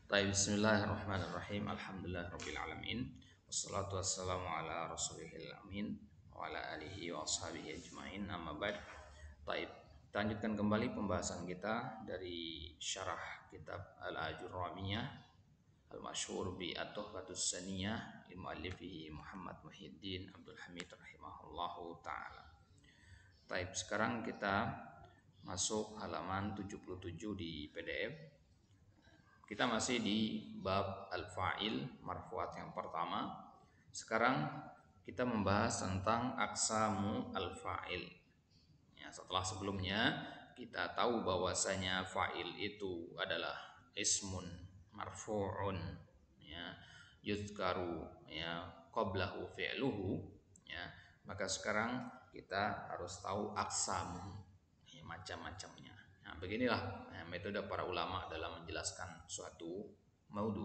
Baik, bismillahirrahmanirrahim. Alhamdulillahirabbil alamin. Wassalatu wassalamu ala rasulihil amin wa ala alihi wa ashabihi ajmain. Amma ba'd. Baik, kita lanjutkan kembali pembahasan kita dari syarah kitab Al-Ajurramiyah al-masyhur bi At-Tuhfatus Saniyah li muallifihi Muhammad Muhyiddin Abdul Hamid rahimahullahu taala. Baik, sekarang kita masuk halaman 77 di PDF. Kita masih di bab al-fa'il marfu'at yang pertama. Sekarang kita membahas tentang aksamu al-fa'il. Ya, setelah sebelumnya kita tahu bahwasanya fa'il itu adalah ismun marfu'un, ya, yuzkaru, ya, qablahu fi'luhu, ya. Maka sekarang kita harus tahu aksamu, ya, macam-macamnya. Nah, beginilah metode para ulama dalam menjelaskan suatu maudu.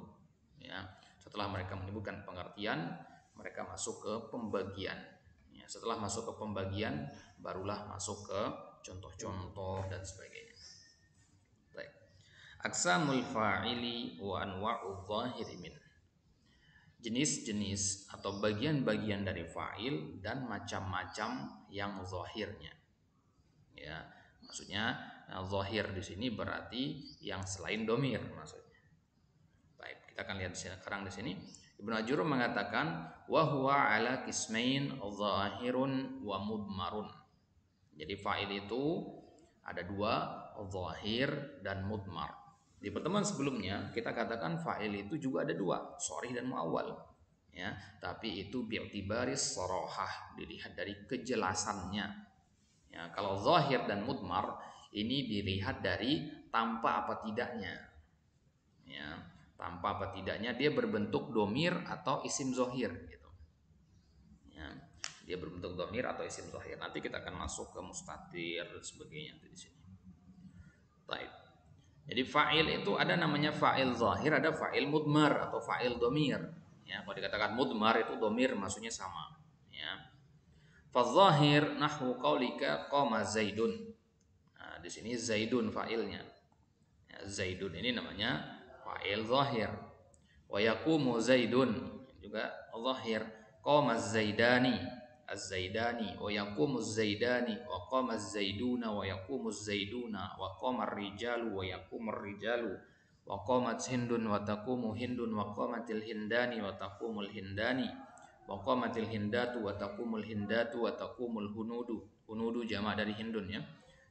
Ya, setelah mereka menyebutkan pengertian, mereka masuk ke pembagian. Ya, setelah masuk ke pembagian, barulah masuk ke contoh-contoh dan sebagainya. Baik. Aksamul fa'ili wa anwa'u dhahiri min. Jenis-jenis atau bagian-bagian dari fa'il dan macam-macam yang zahirnya. Ya, maksudnya zahir di sini berarti yang selain domir maksudnya. Baik, kita akan lihat sekarang di sini. Ibnu Ajurum mengatakan wa huwa ala qismain zahirun wa mudmarun. Jadi fa'il itu ada dua, zahir dan mudmar. Di pertemuan sebelumnya kita katakan fa'il itu juga ada dua, sharih dan muawwal. Ya, tapi itu bi'tibaris sarahah, dilihat dari kejelasannya. Ya, kalau zahir dan mudmar ini dilihat dari tanpa apa tidaknya. Ya, tanpa apa tidaknya dia berbentuk domir atau isim zahir gitu. Ya, dia berbentuk domir atau isim zahir. Nanti kita akan masuk ke mustatir dan sebagainya di sini. Baik. Jadi fa'il itu ada namanya fa'il zahir, ada fa'il mudmar atau fa'il domir. Ya, kalau dikatakan mudmar itu domir maksudnya sama. Ya. Fadzahir nahwu qaulika qama Zaidun. Nah, di sini Zaidun fa'ilnya. Ya, Zaidun ini namanya fa'il zahir. Wa yaqumu Zaidun juga zahir. Qama Zaidani, Az-Zaidani wa yaqumu Zaidani wa qama Zaiduna wa yaqumu Zaiduna wa qama Rijalu wa yaqumu Rijalu wa qamat Hindun wa taqumu Hindun wa qamatil Hindani wa taqumul Hindani wa qamatil hindatu wa taqumul hindatu wa taqumul hunudu. Hunudu jamak dari hindun ya.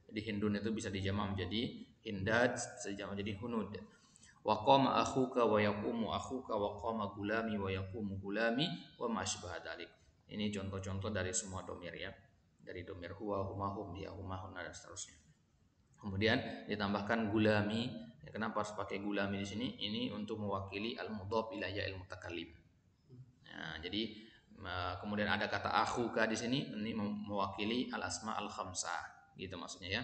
Jadi hindun itu bisa dijamak menjadi hindat, bisa dijamak menjadi hunud. Wa qama akhuka wa yaqumu akhuka wa qama gulami wa yaqumu gulami wa ma asbaha dzalik. Ini contoh-contoh dari semua domir ya. Dari domir huwa, huma, hum, dia, huma, hunna dan seterusnya. Kemudian ditambahkan gulami. Ya, kenapa harus pakai gulami di sini? Ini untuk mewakili al-mudhaf ila ya'il mutakallim. Nah, jadi kemudian ada kata akhuka di sini, ini mewakili al asma al khamsah gitu maksudnya ya.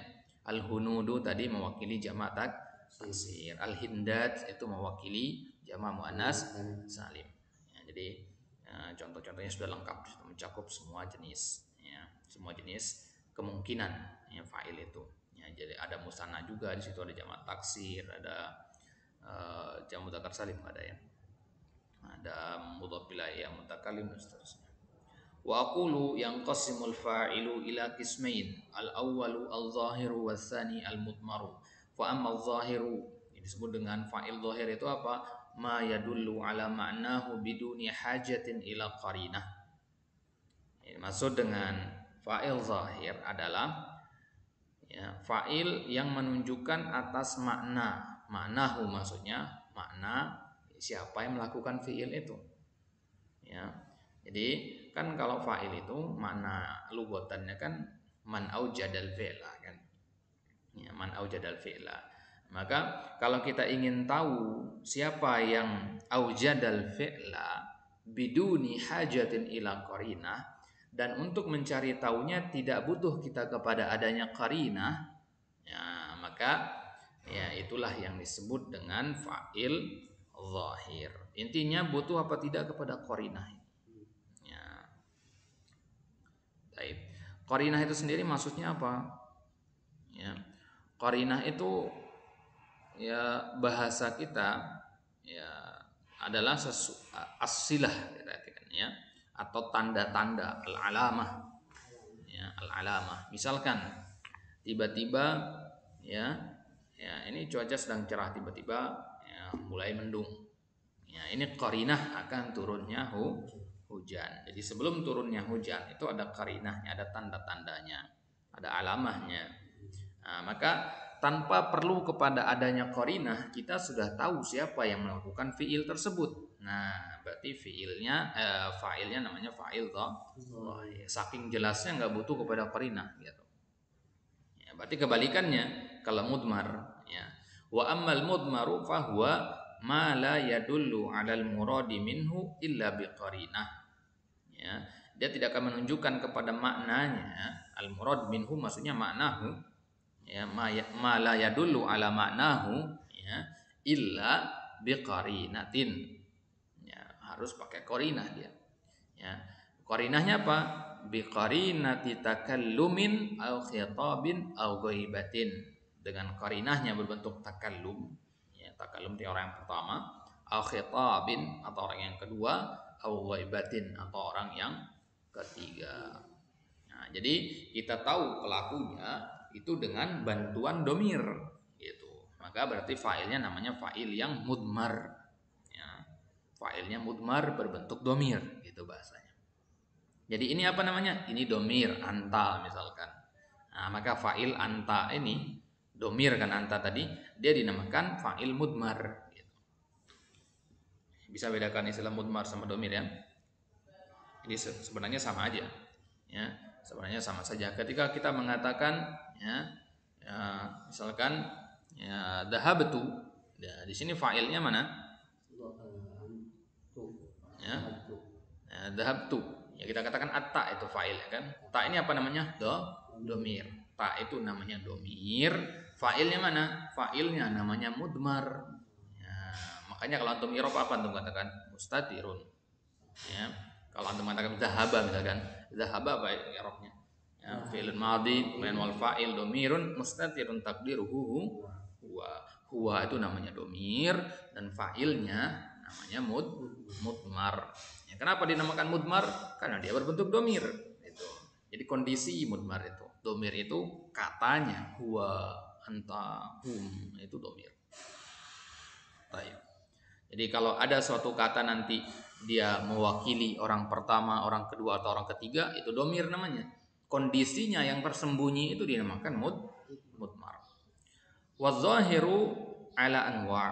Al hunudu tadi mewakili jamak taksir. Al hindat itu mewakili jamak muannas salim. Ya, jadi contoh-contohnya sudah lengkap, sudah mencakup semua jenis ya, semua jenis kemungkinan ya fa'il itu. Ya, jadi ada musanna juga di situ, ada jamak taksir, ada jamak mudzakkar salim ada ya. Ada mudhaf ilaih yang mutakallim dan seterusnya. Wa aqulu yanqasimul fa'ilu ila qismain. Al-awwalu al-zahiru was-tsani al-mudmaru. Fa amma al-zahiru disebut dengan fa'il zahir itu apa? Ma yadullu ala ma'nahu biduni hajatin ila qarinah. Ini maksud dengan fa'il zahir adalah ya, fa'il yang menunjukkan atas makna. Ma'nahu maksudnya makna siapa yang melakukan fi'il itu. Ya. Jadi kan kalau fa'il itu makna lugatannya kan man aujadal fi'la kan. Ya, man aujadal fi'la. Maka kalau kita ingin tahu siapa yang aujadal fi'la biduni hajatin ila qarinah, dan untuk mencari tahunya tidak butuh kita kepada adanya qarinah, ya, maka ya itulah yang disebut dengan fa'il zahir. Intinya butuh apa tidak kepada qarinah. Ya. Baik. Qarinah itu sendiri maksudnya apa? Ya. Qarinah itu ya bahasa kita ya adalah as-silah ya, atau tanda-tanda al-alamah ya, al-alamah. Misalkan tiba-tiba ya ini cuaca sedang cerah, tiba-tiba ya, mulai mendung. Ya, ini qarinah akan turunnya hujan. Jadi sebelum turunnya hujan itu ada qarinahnya, ada tanda-tandanya, ada alamahnya. Nah, maka tanpa perlu kepada adanya qarinah, kita sudah tahu siapa yang melakukan fiil tersebut. Nah, berarti fa'ilnya namanya fa'il dhahir. Saking jelasnya nggak butuh kepada qarinah gitu. Ya, berarti kebalikannya kalau mudmar ya. Wa ammal mudmaru fahuwa ma la yadullu 'alal muradi minhu illa biqarinah. Ya, dia tidak akan menunjukkan kepada maknanya. Al murad minhu maksudnya maknahu ya, ma la yadullu 'ala maknahu ya illa biqarinatin. Ya, harus pakai qarinah dia. Ya. Qarinahnya apa? Biqarinati takallumin au khitabin au ghaibatin. Dengan qarinahnya berbentuk takallum, ya, takallum itu orang yang pertama, au khitabin atau orang yang kedua, au ghaibatin atau orang yang ketiga. Nah, jadi kita tahu pelakunya itu dengan bantuan domir gitu. Maka berarti fa'ilnya namanya fa'il yang mudmar. Ya. Fa'ilnya mudmar berbentuk domir gitu bahasanya. Jadi ini apa namanya? Ini domir anta misalkan. Nah, maka fa'il anta ini domir kan anta tadi dia dinamakan fa'il mudmar. Gitu. Bisa bedakan istilah mudmar sama domir ya? Ini sebenarnya sama aja. Ya, sebenarnya sama saja. Ketika kita mengatakan misalkan ya dhahabtu, ya, di sini fa'ilnya mana? Ya, dhahabtu. Ya kita katakan atta itu fa'il kan. Ta ini apa namanya? Domir. Ta itu namanya domir. Fa'ilnya mana? Fa'ilnya namanya mudmar. Ya, makanya kalau antum irob apa antum katakan? Mustatirun. Ya. Kalau antum mengatakan zahaba misalkan, zahaba apa irobnya? Ya, fi'il madhi kemudian wal fa'il domirun mustatirun takdiruhu huwa. Huwa itu namanya domir dan fa'ilnya namanya mudmar. Ya, kenapa dinamakan mudmar? Karena dia berbentuk domir. Itu. Jadi kondisi mudmar itu, domir itu katanya, huwa, anta, hum itu domir. Baik. Jadi kalau ada suatu kata nanti dia mewakili orang pertama, orang kedua atau orang ketiga, itu domir namanya. Kondisinya yang tersembunyi itu dinamakan mudmar. Wa zahiru ala anwa'.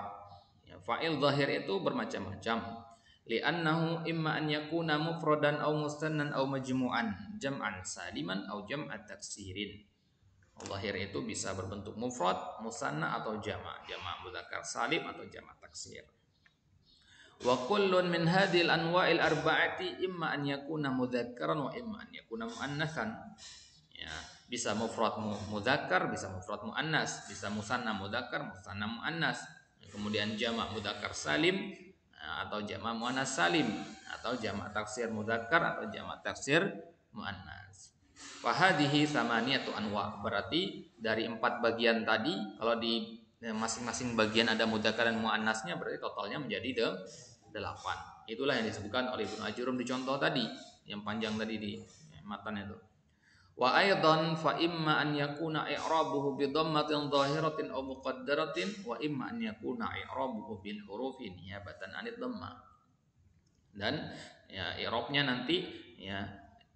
Ya, fa'il zahir itu bermacam-macam. Li'annahu imma an yakuna mufradan aw mustannan aw majmu'an, jam'an saliman aw jam'at taksirin. Zahir itu bisa berbentuk mufrad, musanna atau jama', jama' mudzakkar salim atau jama' taksir. Wa kullun min hadhil anwa'il arba'ati imma an yakuna mudzakkaran wa imma an yakuna muannatsan. Ya, bisa mufrad mudzakkar, bisa mufrad muannas, bisa musanna mudzakkar, musanna muannas. Kemudian jamak mudzakkar salim atau jamak muannas salim atau jamak taksir mudzakkar atau jamak taksir muannas. Wa hadhihi tsamaniyatu anwa'. Berarti dari 4 bagian tadi kalau di masing-masing bagian ada mudzakkar dan muannasnya berarti totalnya menjadi 8. Itulah yang disebutkan oleh Ibnu Ajurum di contoh tadi yang panjang tadi di matan itu. Wa aidan fa imma an yakuna i'rabuhu bi dhammatin dhahiratin aw muqaddaratin wa imma an yakuna i'rabuhu bil hurufi niyabatan anid dhammah. Dan ya i'rabnya nanti ya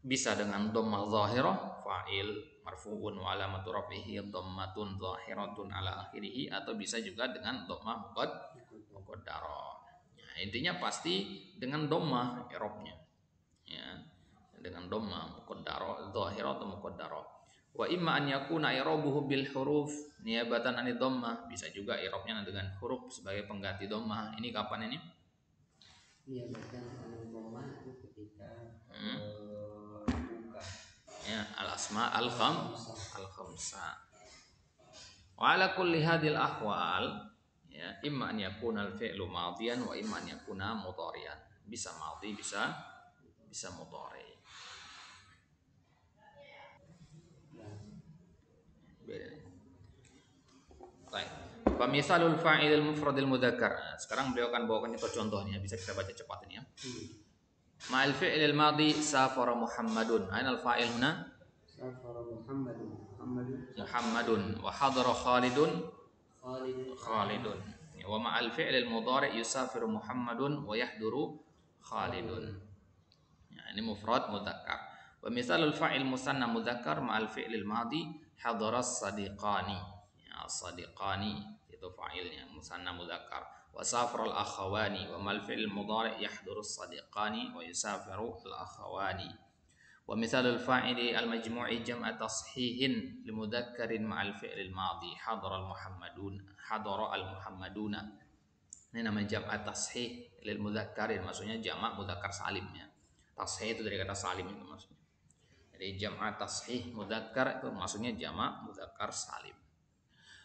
bisa dengan dhammah zahirah fa'il marfu'un wa alamatu rafihi dhammatun zahiratun ala akhirih atau bisa juga dengan dhammah muqaddarah. Intinya pasti dengan dhammah i'rabnya. Ya, dengan dhammah muqaddarah, dhahirah atau muqaddarah. Wa imma an yakuna i'rabuhu bil huruf niyabatan anid dhammah, bisa juga i'rabnya dengan huruf sebagai pengganti dhammah. Ini kapan ini? Niyabatan anid dhammah itu ketika buka. Ya, al-asma al-khamsa. Wa ala kulli hadhil ahwal ya imma an yakuna al-fi'lu madhiyan wa imma an yakuna mudhari'an. Bisa madhi, bisa mudhari. Baik. Wa misalul fa'ilil mufradil mudzakkar. Nah, sekarang beliau akan bawakan itu contohnya, bisa kita baca cepat ini ya. Ma'al fi'lil madhi safara Muhammadun. Aina al-fa'il huna? Safara Muhammadun. Muhammadun wa hadara Khalidun. Wa ma'al fi'lil mudhari yusafiru Muhammadun wa yahduru Khalidun. Ya, ini mufrad mudzakkar. Wa misalul fa'il musanna mudzakkar ma'al fi'lil madhi hadara as-sadiqani. Ya, as-sadiqani itu fa'ilnya musanna mudzakkar. Wa safara al-akhawani wa mal fi'il mudhari yahduru as-sadiqani wa yusafiru al-akhawani. Wa misalul fa'ili al-majmu'i jam'a tashihin li mudzakkarin ma'al fi'lil madhi hadara al-muhammaduna. Ini namanya jam'a tashih lil mudzakkarin, maksudnya jamak mudzakkar salimnya. Tashih itu dari kata salim itu maksudnya. Jadi jam'a tashih mudzakkar itu maksudnya jamak mudzakkar salim.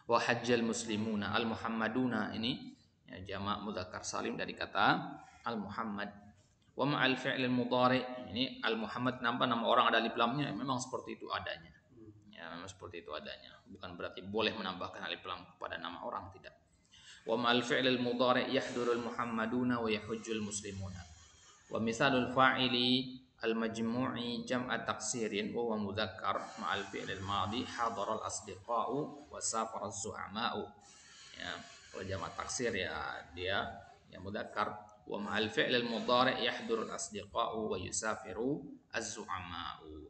Wa hajjal muslimuna al-muhammaduna ini ya, jamak mudzakkar salim dari kata al-muhammad. Wa ma'al fi'lil mudhari ini al-muhammad nampak nama orang ada alif lamnya, memang seperti itu adanya. Ya, memang seperti itu adanya. Bukan berarti boleh menambahkan alif lam pada nama orang, tidak. Wa ma'al fi'lil mudhari yahdurul muhammaduna wa yahujjul muslimuna. Wa misalul fa'ili al-majmu'i jam'a taksirin wa huwa mudzakkar ma'al fi'lil madhi hadaral asdiqa'u wa safara az-zu'ama'u. Ya, kalau jamak taksir ya dia yang mudzakkar. Wa ma'al fi'lil mudhari yahdurul asdiqa'u wa yusafiru az-zu'ama'u.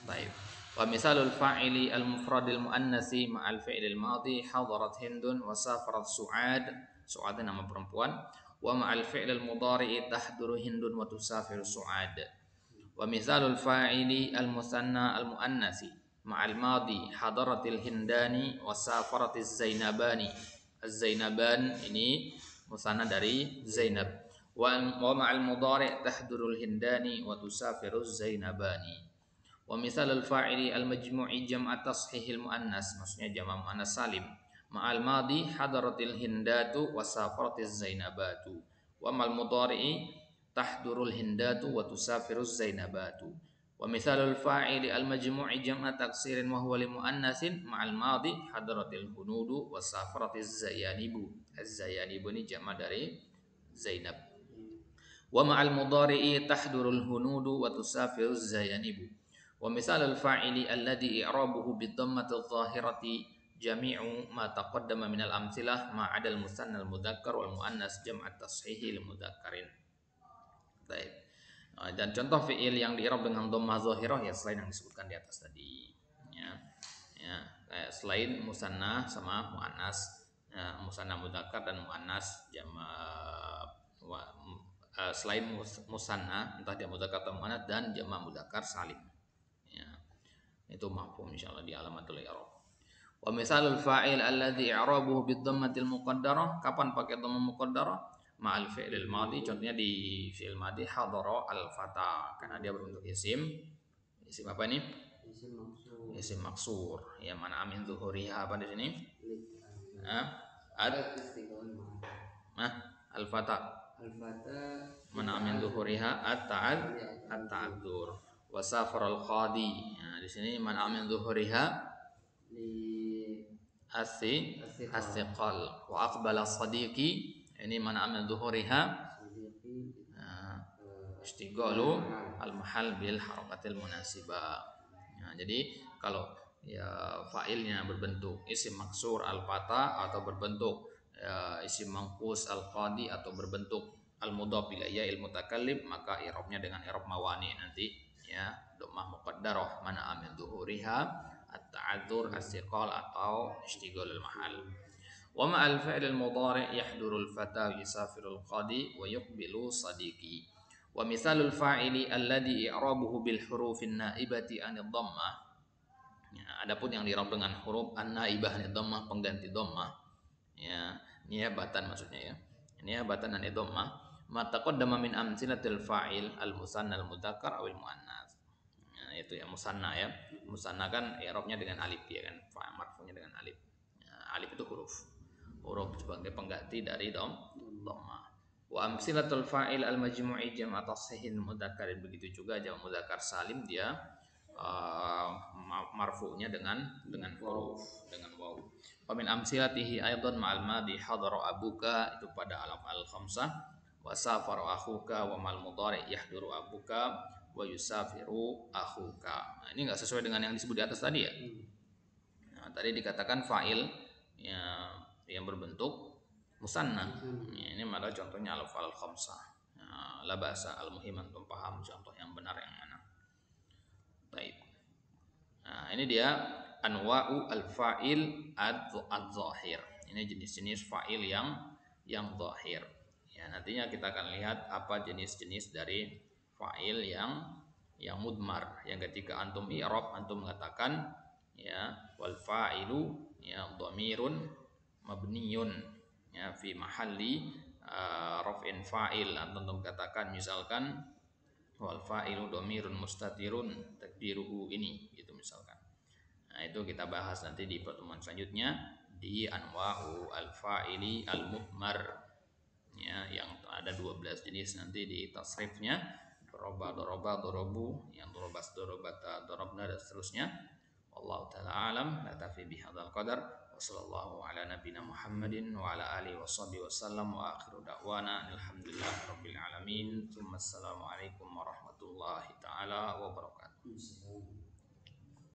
Baik. Wa misalul fa'ili al-mufradil muannasi ma'al fi'lil madhi hadarat hindun wa safarat su'ad. Su'ad nama perempuan. Wa ma'al fi'lil mudhari'i tahduru hindun wa tusafiru su'ad. Wa misalul fa'ili al-musanna al-muannasi ma'al madhi hadaratil hindani wa safaratiz zainabani. Az-zainaban ini musanna dari Zainab. Wa ma'al mudhari' tahdurul hindani wa tusafiru zainabani. Wa misalul fa'ili al-majmu'i jam'a tashihil muannas, maksudnya jamak muannas salim. Ma'al madhi hadaratil hindatu wa safaratiz zainabatu. Wa mal mudhari'i tahdurul hindatu wa tusafiruz zainabatu. Wa misalul fa'ili al-majmu'i jam'a taksirin wa huwa li muannasin ma'al madhi hadaratil hunudu wa safaratiz zayanibu. Az-zayanibu ini jamak dari Zainab. Wa ma'al mudhari'i tahdurul hunudu wa tusafiruz zayanibu. Wa misalul fa'ili alladhi i'rabuhu bid-dhammati adh-dhahirati jami'u ma taqaddama minal amsilah ma 'adal musanna al-mudzakkar wal muannas jam'at tashihi lil mudzakkarin. Baik. Dan contoh fi'il yang di'rab dengan dhammah dhahirah ya selain yang disebutkan di atas tadi. Ya. Ya, selain musanna sama muannas, ya, musanna mudzakkar dan muannas jamak selain musanna entah dia mudzakkar atau muannas dan jamak mudzakkar salim. Ya, itu mafhum insyaallah di alamatul i'rab. Wa misalul fa'il alladhi i'rabuhu bid-dhammatil muqaddarah, kapan pakai dhammah muqaddarah? Ma'al fi'lil madhi, contohnya di fi'il madhi hadara al-fata, karena dia berbentuk isim. Isim apa ini? Isim maksur. Ya, mana amin zuhuriha apa di sini? Al-fata. Mana amin zuhuriha at-ta'adzur. Wa safar al-qadi. Nah, di sini man amin zuhuriha as-siqal. Wa aqbala sadiqi, ini man amin zuhuriha istiqalu al-mahal bil harakatil munasibah. Nah, jadi kalau ya fa'ilnya berbentuk isim maksur al-fata atau berbentuk isim mangkus al-qadi atau berbentuk al-mudhaf ila ya'il mutakallim, maka i'rabnya dengan i'rab mawani nanti. Ya, dhammah muqaddarah mana amin zuhuriha at-ta'adzur as-siqal atau istighlalul mahal. Wa ma'al fi'lil mudhari' yahdurul fata yusafirul qadi wa yuqbilu sadiqi. Wa misalul fa'ili alladhi i'rabuhu bil hurufin naibati anid dhammah. Ya, adapun yang di'rab dengan huruf an-naibah anid dhammah, pengganti dhammah. Ya, niyabatan maksudnya ya. Niyabatan anid dhammah. Ma taqaddama min amsilatil fa'il al-musanna al-mudzakkar awil muannas. Nah, itu ya musanna ya. Musanna kan i'rabnya dengan alif ya kan. Fa'il marfu'nya dengan alif. Nah, alif itu huruf sebagai pengganti dari dhammah. Wa amsilatul fa'il al-majmu'i jam'a tashihin mudzakkar, begitu juga jamak mudzakkar salim dia marfu'nya dengan huruf dengan waw. Wa min amsilatihi aidan ma'al madi hadara abuka, itu pada alam al-khamsah. Wa safara akhuka wa mal mudhari yahduru abuka wa yusafiru akhuka. Nah, ini enggak sesuai dengan yang disebut di atas tadi ya. Nah, tadi dikatakan fa'il ya, yang berbentuk musanna. Ya, ini malah contohnya al-fa'al khamsah. Nah, la ba'sa, al-muhim antum paham contoh yang benar yang mana. Baik. Nah, ini dia anwa'u al-fa'il ad-dhahir. Ini jenis-jenis fa'il yang zahir. Ya, nantinya kita akan lihat apa jenis-jenis dari fa'il yang mudmar. Yang ketika antum i'rab, antum mengatakan ya wal fa'ilu ya dhamirun mabniyun ya fi mahalli raf'in fa'il. Antum katakan misalkan wal fa'ilu dhamirun mustatirun takdiruhu ini gitu misalkan. Nah, itu kita bahas nanti di pertemuan selanjutnya di anwa'u al-fa'ili al-mudmar ya, yang ada 12 jenis nanti di tasrifnya. Doroba, dorobu, yang dorobas, dorobata, dorobna dan seterusnya. Wallahu ta'ala alam. Natafi bihadzal qadar. Wassallallahu ala nabina Muhammadin wa ala alihi washabihi wasallam wa akhiru da'wana alhamdulillahi rabbil alamin. Assalamualaikum warahmatullahi taala wabarakatuh.